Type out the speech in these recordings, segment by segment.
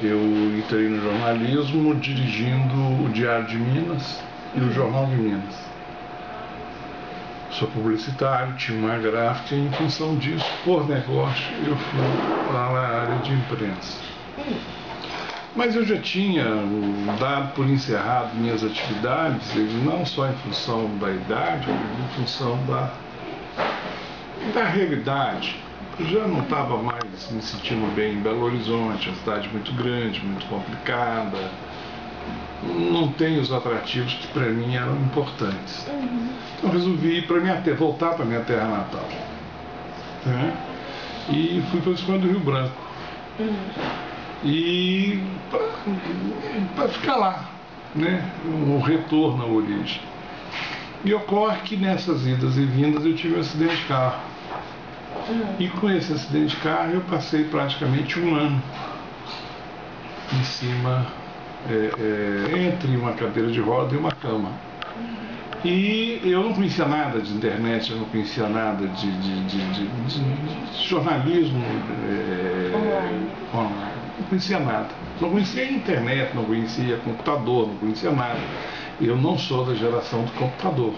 Eu entrei no jornalismo dirigindo o Diário de Minas e o Jornal de Minas. Sou publicitário, tinha uma gráfica e, em função disso, por negócio, eu fui para a área de imprensa. Mas eu já tinha dado por encerrado minhas atividades, não só em função da idade, mas em função da realidade. Eu já não estava mais me sentindo bem em Belo Horizonte, uma cidade muito grande, muito complicada. Não tem os atrativos que para mim eram importantes. Então resolvi ir para voltar para minha terra natal. Né? E fui para a Escola do Rio Branco. E para ficar lá, né? Um retorno à origem. E ocorre que nessas idas e vindas eu tive um acidente de carro. E com esse acidente de carro eu passei praticamente um ano em cima, entre uma cadeira de roda e uma cama. E eu não conhecia nada de internet, eu não conhecia nada de jornalismo online. Não conhecia nada. Não conhecia a internet, não conhecia computador, não conhecia nada. Eu não sou da geração do computador.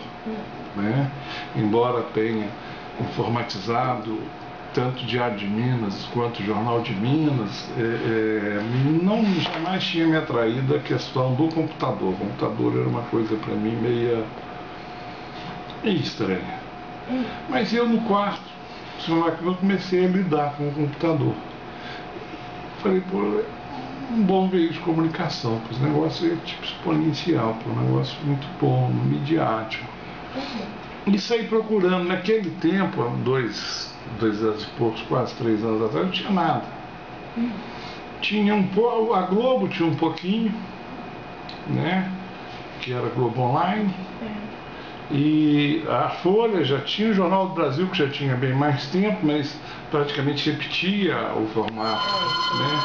Né? Embora tenha informatizado tanto o Diário de Minas quanto o Jornal de Minas, não jamais tinha me atraído a questão do computador. O computador era uma coisa para mim meio estranha. Mas eu no quarto, eu comecei a lidar com o computador. Falei, pô, um bom veículo de comunicação, pois o negócio é tipo exponencial, pô, um negócio muito bom, midiático. E saí procurando. Naquele tempo, há dois anos e poucos, quase 3 anos atrás, não tinha nada. Tinha a Globo tinha um pouquinho, né? Que era a Globo Online. E a Folha já tinha, o Jornal do Brasil, que já tinha bem mais tempo, mas praticamente repetia o formato, né?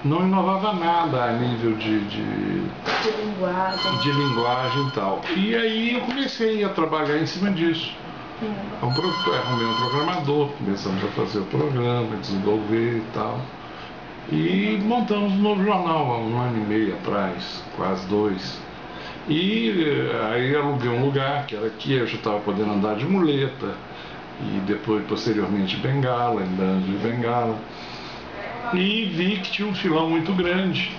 Não inovava nada a nível de linguagem e tal. E aí eu comecei a trabalhar em cima disso. Arrumei um programador, começamos a fazer o programa, desenvolver e tal. E montamos um novo jornal há 1 ano e meio atrás, quase 2. E aí aluguei um lugar, que era aqui, eu já estava podendo andar de muleta, e depois, posteriormente, de bengala, andando de bengala. E vi que tinha um filão muito grande,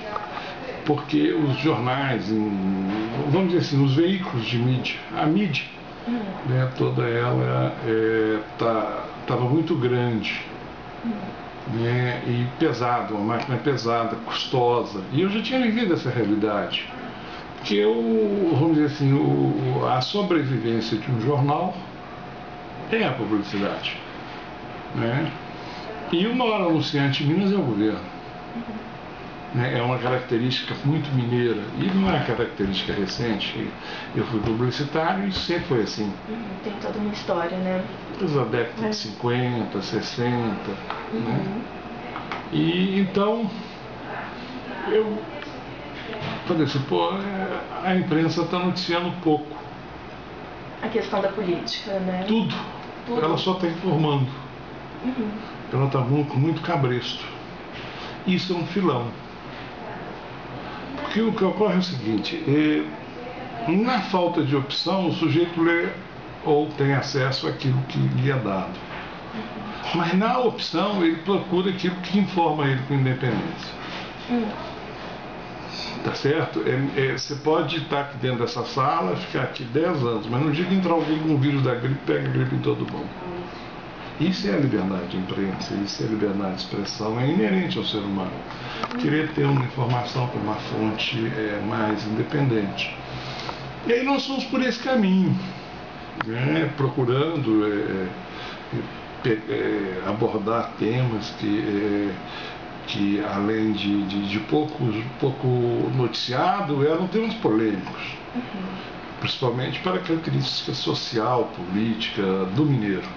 porque os jornais, vamos dizer assim, os veículos de mídia, a mídia, né, toda ela estava muito grande, né, e pesada, uma máquina pesada, custosa. E eu já tinha vivido essa realidade. Porque, vamos dizer assim, a sobrevivência de um jornal é a publicidade. Né? E o maior anunciante em Minas é o governo. Né? É uma característica muito mineira. E não é uma característica recente. Eu fui publicitário e sempre foi assim. Tem toda uma história, né? Desde a década de 50, 60. Né? E então, eu falei assim, pô, a imprensa está noticiando pouco. A questão da política, né? Tudo. Ela só está informando. Ela está muito cabresto. Isso é um filão. Porque o que ocorre é o seguinte, na falta de opção, o sujeito lê ou tem acesso àquilo que lhe é dado. Mas na opção, ele procura aquilo que informa ele com independência. Tá certo? Você pode estar aqui dentro dessa sala, ficar aqui 10 anos, mas no dia que entrar alguém com o vírus da gripe, pega a gripe em todo mundo. Isso é a liberdade de imprensa, isso é a liberdade de expressão, é inerente ao ser humano. Querer ter uma informação com uma fonte mais independente. E aí nós fomos por esse caminho, né? Procurando abordar temas que além de pouco noticiado, eram temas polêmicos, principalmente para a característica social, política do mineiro.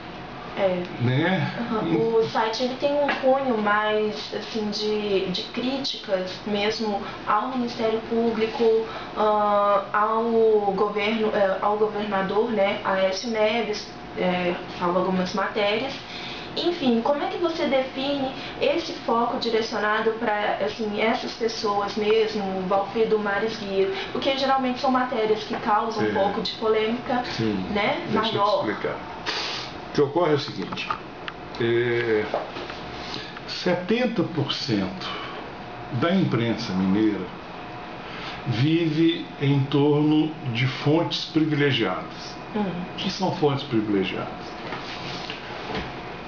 Né? O site ele tem um cunho mais assim, de críticas mesmo ao Ministério Público, ao governador, né, Aécio Neves, salva algumas matérias. Enfim, como é que você define esse foco direcionado para assim, essas pessoas mesmo, o Valfrido Mares Guia? Porque geralmente são matérias que causam um pouco de polêmica, né, deixa maior. eu te explicar. O que ocorre é o seguinte, 70% da imprensa mineira vive em torno de fontes privilegiadas. O que são fontes privilegiadas?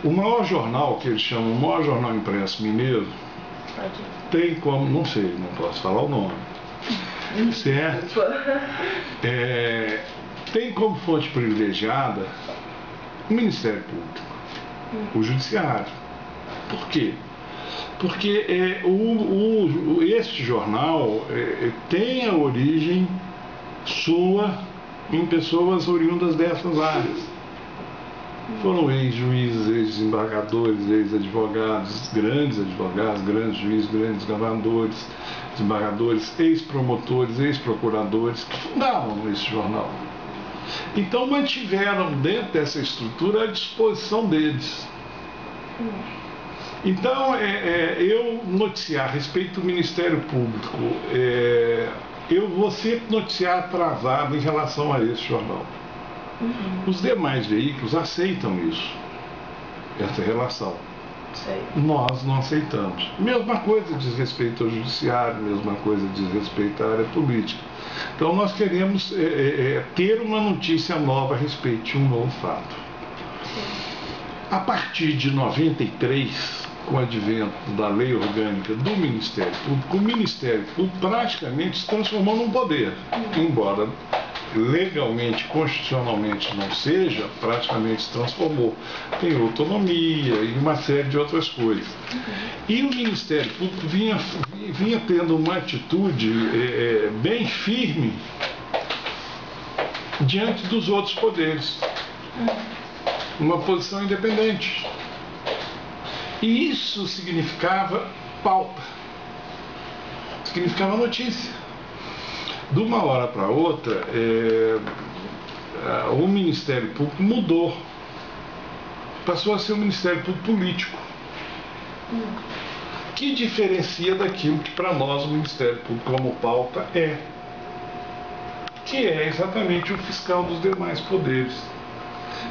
O maior jornal, que eles chamam o maior jornal impresso mineiro, tem como, não sei, não posso falar o nome, certo? Tem como fonte privilegiada o Ministério Público, o Judiciário. Por quê? Porque este jornal tem a origem sua em pessoas oriundas dessas áreas. Foram ex-juízes, ex-desembargadores, ex-advogados, grandes juízes, grandes governadores, desembargadores, ex-promotores, ex-procuradores, que fundavam esse jornal. Então mantiveram dentro dessa estrutura à disposição deles. Então, eu noticiar a respeito do Ministério Público, eu vou sempre noticiar atrasado em relação a esse jornal. Os demais veículos aceitam isso, essa relação. Nós não aceitamos. Mesma coisa diz respeito ao judiciário, mesma coisa diz respeito à área política. Então nós queremos ter uma notícia nova a respeito de um novo fato. A partir de 93, com o advento da lei orgânica do Ministério Público, o Ministério Público praticamente se transformou num poder, embora legalmente, constitucionalmente não seja, praticamente se transformou. Tem autonomia e uma série de outras coisas. E o Ministério Público vinha tendo uma atitude bem firme diante dos outros poderes. Uma posição independente. E isso significava pauta, significava notícia. De uma hora para outra, o Ministério Público mudou, passou a ser um Ministério Público político, que diferencia daquilo que para nós o Ministério Público como pauta que é exatamente o fiscal dos demais poderes.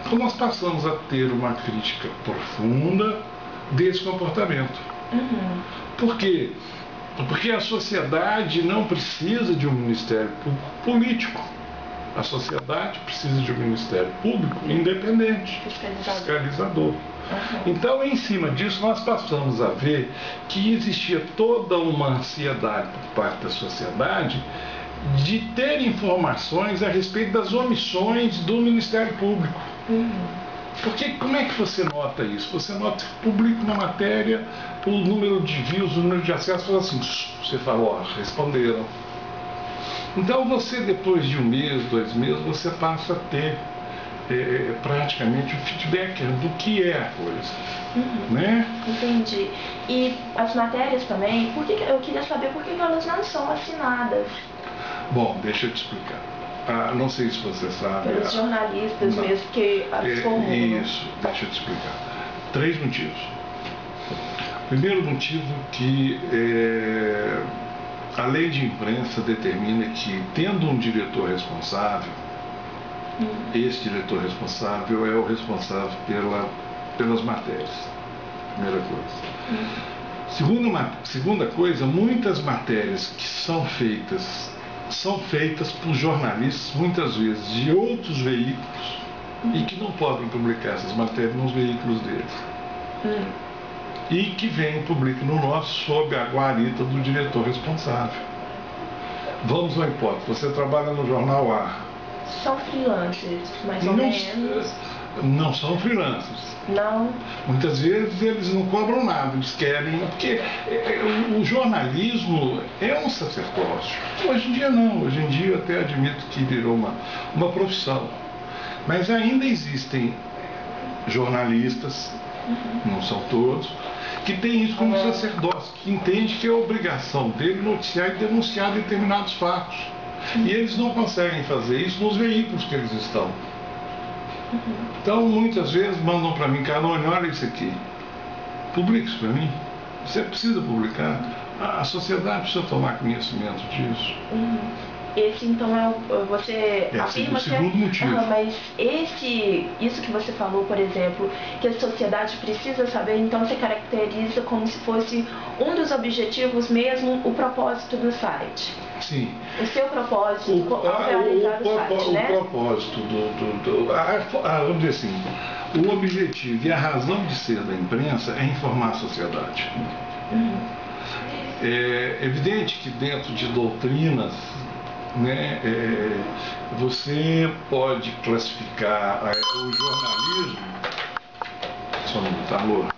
Então nós passamos a ter uma crítica profunda desse comportamento. Por quê? Porque a sociedade não precisa de um Ministério Público político. A sociedade precisa de um Ministério Público independente, fiscalizador. Então, em cima disso, nós passamos a ver que existia toda uma ansiedade por parte da sociedade de ter informações a respeito das omissões do Ministério Público. Porque como é que você nota isso? Você nota que publica uma matéria, o número de views, o número de acessos, fala assim, você fala, ó, responderam. Então você, depois de um mês, 2 meses, você passa a ter praticamente o feedback do que é a coisa. Né? Entendi. E as matérias também, eu queria saber por que elas não são assinadas. Bom, deixa eu te explicar. Não sei se você sabe. Pelos jornalistas mesmo que as formulam. Isso, deixa eu te explicar. 3 motivos. Primeiro motivo que a lei de imprensa determina que, tendo um diretor responsável, esse diretor responsável é o responsável pelas matérias. Primeira coisa. Segunda coisa, muitas matérias que são feitas por jornalistas, muitas vezes de outros veículos, e que não podem publicar essas matérias nos veículos deles. E que vem e publica no nosso sob a guarita do diretor responsável. Vamos uma hipótese, você trabalha no jornal A. São freelancers, mais ou menos. Não são freelancers. Não. Muitas vezes eles não cobram nada, eles querem, porque o jornalismo é um sacerdócio. Hoje em dia não, hoje em dia eu até admito que virou uma profissão. Mas ainda existem jornalistas, não são todos, que têm isso como sacerdócio, que entende que é obrigação dele noticiar e denunciar determinados fatos. E eles não conseguem fazer isso nos veículos que eles estão. Então, muitas vezes mandam para mim, Carone, olha isso aqui, publique isso para mim. Você precisa publicar. A sociedade precisa tomar conhecimento disso. Esse, então, você afirma o segundo motivo. Mas isso que você falou, por exemplo, que a sociedade precisa saber, então você caracteriza como se fosse um dos objetivos mesmo, o propósito do site. Sim. O seu propósito ao realizar o site, né? O propósito vamos dizer assim, o objetivo e a razão de ser da imprensa é informar a sociedade. É evidente que dentro de doutrinas, né, você pode classificar o jornalismo. Só um minuto, alô?